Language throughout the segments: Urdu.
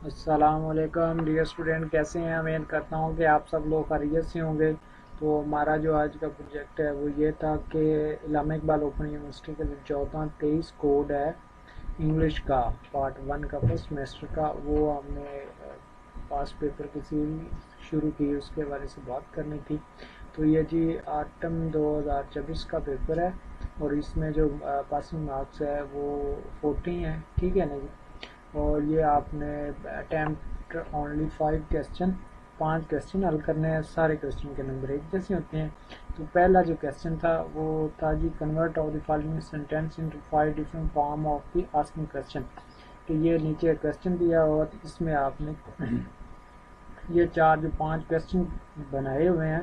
السلام علیکم ڈیئر اسٹوڈنٹ، کیسے ہیں؟ امید کرتا ہوں کہ آپ سب لوگ خیریت سے ہوں گے۔ تو ہمارا جو آج کا پروجیکٹ ہے وہ یہ تھا کہ علامہ اقبال اوپن یونیورسٹی کا جو 1423 کوڈ ہے انگلش کا پارٹ 1 کا فرسٹ سمیسٹر کا، وہ ہم نے پاس پیپر کی سیریز شروع کی، اس کے بارے سے بات کرنی تھی۔ تو یہ جی آٹم 2024 کا پیپر ہے اور اس میں جو پاسنگ مارکس ہے وہ 40 ہیں، ٹھیک ہے نا جی۔ اور یہ آپ نے اٹیمپٹ اونلی 5 کوسچن حل کرنے ہیں، سارے کوسچن کے نمبر ایک جیسے ہوتے ہیں۔ تو پہلا جو کوسچن تھا وہ تھا جی convert of the following sentence into 5 different form of the asking question, کہ یہ نیچے کوسچن دیا اور اس میں آپ نے یہ 5 کوسچن بنائے ہوئے ہیں،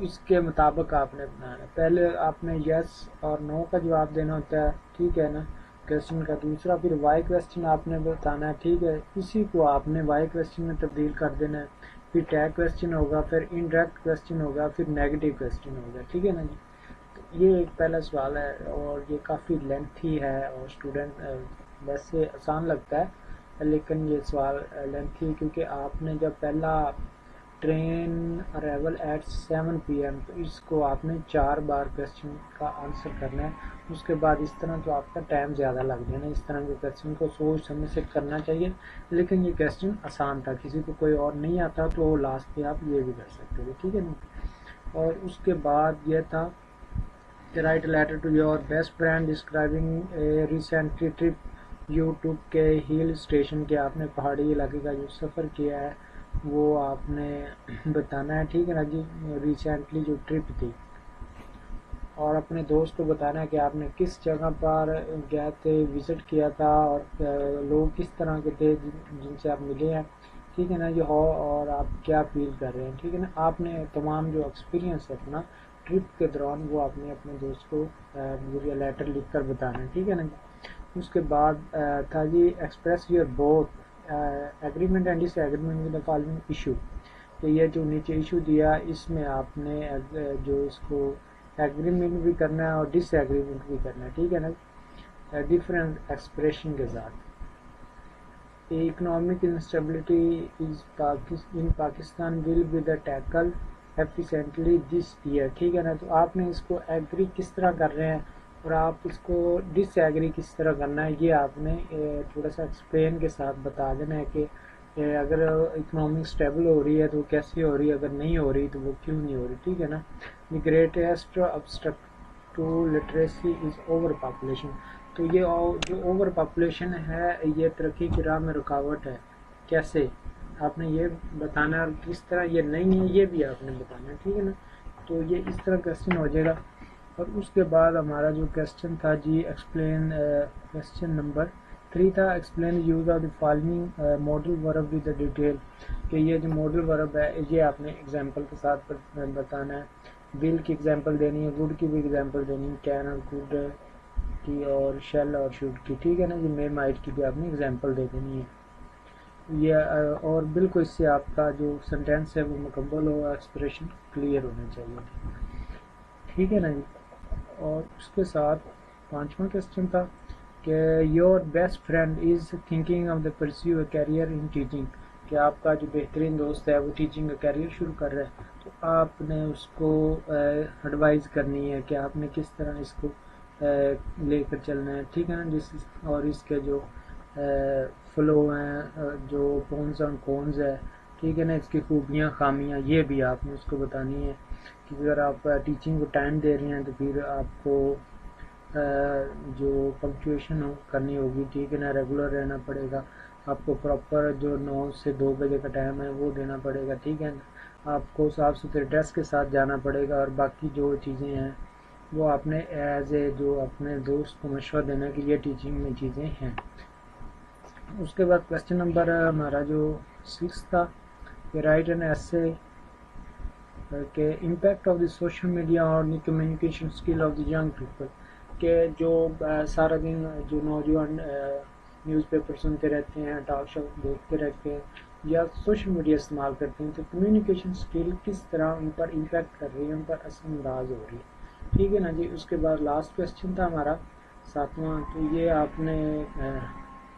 اس کے مطابق آپ نے بنانا ہے۔ پہلے آپ نے یس اور نو کا جواب دینا ہوتا ہے، ٹھیک ہے نا، کوسچن کا دوسرا، پھر وائی کوسچن آپ نے بتانا ہے، ٹھیک ہے، اسی کو آپ نے وائی کوسچن میں تبدیل کر دینا ہے، پھر ٹیگ کوسچن ہوگا، پھر انڈائریکٹ کوسچن ہوگا، پھر نیگیٹو کوسچن ہوگا، ٹھیک ہے نا جی۔ تو یہ ایک پہلا سوال ہے اور یہ کافی لینتھی ہے اور اسٹوڈنٹ ویسے آسان لگتا ہے لیکن یہ سوال لینتھی کیونکہ آپ نے جب پہلا ٹرین ارائیول ایٹ 7 PM تو اس کو آپ نے 4 بار کوسچن کا آنسر کرنا ہے، اس کے بعد اس طرح تو آپ کا ٹائم زیادہ لگ جانا، اس طرح کے کوسچن کو سوچ سمجھ سے کرنا چاہیے۔ لیکن یہ کوسچن آسان تھا، کسی کو کوئی اور نہیں آتا تو لاسٹ پہ آپ یہ بھی کر سکتے تھے، ٹھیک ہے نا۔ اور اس کے بعد یہ تھا کہ write letter to your best friend describing a recently trip you took کے ہل اسٹیشن، کے آپ نے پہاڑی علاقے کا جو سفر کیا ہے وہ آپ نے بتانا ہے، ٹھیک ہے نا جی، ریسنٹلی جو ٹرپ تھی، اور اپنے دوست کو بتانا ہے کہ آپ نے کس جگہ پر گئے تھے، وزٹ کیا تھا، اور لوگ کس طرح کے تھے جن سے آپ ملے ہیں، ٹھیک ہے نا یہ ہو، اور آپ کیا فیل کر رہے ہیں، ٹھیک ہے نا۔ آپ نے تمام جو ایکسپیرینس ہے اپنا ٹرپ کے دوران وہ آپ نے اپنے دوست کو لیٹر لکھ کر بتانا ہے، ٹھیک ہے نا۔ اس کے بعد تھا جی express your both agreement and disagreement with the following issue, کہ یہ جو نیچے ایشو دیا اس میں آپ نے جو اس کو ایگریمنٹ بھی کرنا ہے اور ڈس ایگریمنٹ بھی کرنا ہے، ٹھیک ہے نا، ڈفرینٹ ایکسپریشن کے ساتھ۔ Economic instability in Pakistan will be the tackle efficiently this year, ٹھیک ہے نا۔ تو آپ نے اس کو ایگری کس طرح کر رہے ہیں اور آپ اس کو ڈس ایگری کس طرح کرنا ہے، یہ آپ نے تھوڑا سا ایکسپلین کے ساتھ بتا دینا ہے کہ اگر اکنامک اسٹیبل ہو رہی ہے تو کیسے ہو رہی ہے، اگر نہیں ہو رہی تو وہ کیوں نہیں ہو رہی، ٹھیک ہے نا۔ The greatest obstacle to literacy is over population, تو یہ جو اوور پاپولیشن ہے یہ ترقی کی راہ میں رکاوٹ ہے، کیسے آپ نے یہ بتانا ہے، اور کس طرح یہ نہیں ہے یہ بھی آپ نے بتانا ہے، ٹھیک ہے نا۔ تو یہ اس طرح کوسچن ہو جائے گا۔ اور اس کے بعد ہمارا جو کوسچن تھا جی ایکسپلین، کوسچن نمبر 3 تھا explain use of the following model ورب ود ڈیٹیل، کہ یہ جو ماڈل ورب ہے یہ آپ نے ایگزامپل کے ساتھ بتانا ہے، ول کی ایگزامپل دینی ہے، وڈ کی بھی ایگزامپل دینی ہے، کین اور کوڈ کی، اور شیل اور شوڈ کی، ٹھیک ہے نا جی، مے مائٹ کی بھی آپ نے ایگزامپل دے دینی ہے یہ، اور بالکل اس سے آپ کا جو سینٹینس ہے وہ مکمل ہو، ایکسپریشن کلیئر ہونا چاہیے، ٹھیک ہے نا جی۔ اور اس کے ساتھ 5واں کوسچن تھا کہ your best friend is thinking of the pursue a career in teaching, کہ آپ کا جو بہترین دوست ہے وہ ٹیچنگ کا کیریئر شروع کر رہا ہے، تو آپ نے اس کو ایڈوائز کرنی ہے کہ آپ نے کس طرح اس کو لے کر چلنا ہے، ٹھیک ہے نا جس، اور اس کے جو فلو ہیں، جو پونز اور کونز ہے، ٹھیک ہے نا، اس کی خوبیاں خامیاں یہ بھی آپ نے اس کو بتانی ہے، کہ اگر آپ ٹیچنگ کو ٹائم دے رہے ہیں تو پھر آپ کو جو پنکچویشن کرنی ہوگی، ٹھیک ہے نا، ریگولر رہنا پڑے گا، آپ کو پراپر جو 9 سے 2 بجے کا ٹائم ہے وہ دینا پڑے گا، ٹھیک ہے نا، آپ کو صاف ستھرے ڈریس کے ساتھ جانا پڑے گا، اور باقی جو چیزیں ہیں وہ آپ نے ایز اے جو اپنے دوست کو مشورہ دینا ہے کہ یہ ٹیچنگ میں چیزیں ہیں۔ اس کے بعد کوسچن نمبر ہمارا جو 6 تھا کہ رائٹ این ایسے کہ impact of the social media اور the communication skill of the young people, کہ جو سارا دن جو نوجوان نیوز پیپر سنتے رہتے ہیں، ٹاک شو دیکھتے رہتے ہیں یا سوشل میڈیا استعمال کرتے ہیں، تو کمیونیکیشن اسکل کس طرح ان پر امپیکٹ کر رہی ہے، ان پر اثر انداز ہو رہی ہے، ٹھیک ہے نا جی۔ اس کے بعد لاسٹ کوسچن تھا ہمارا 7واں، تو یہ آپ نے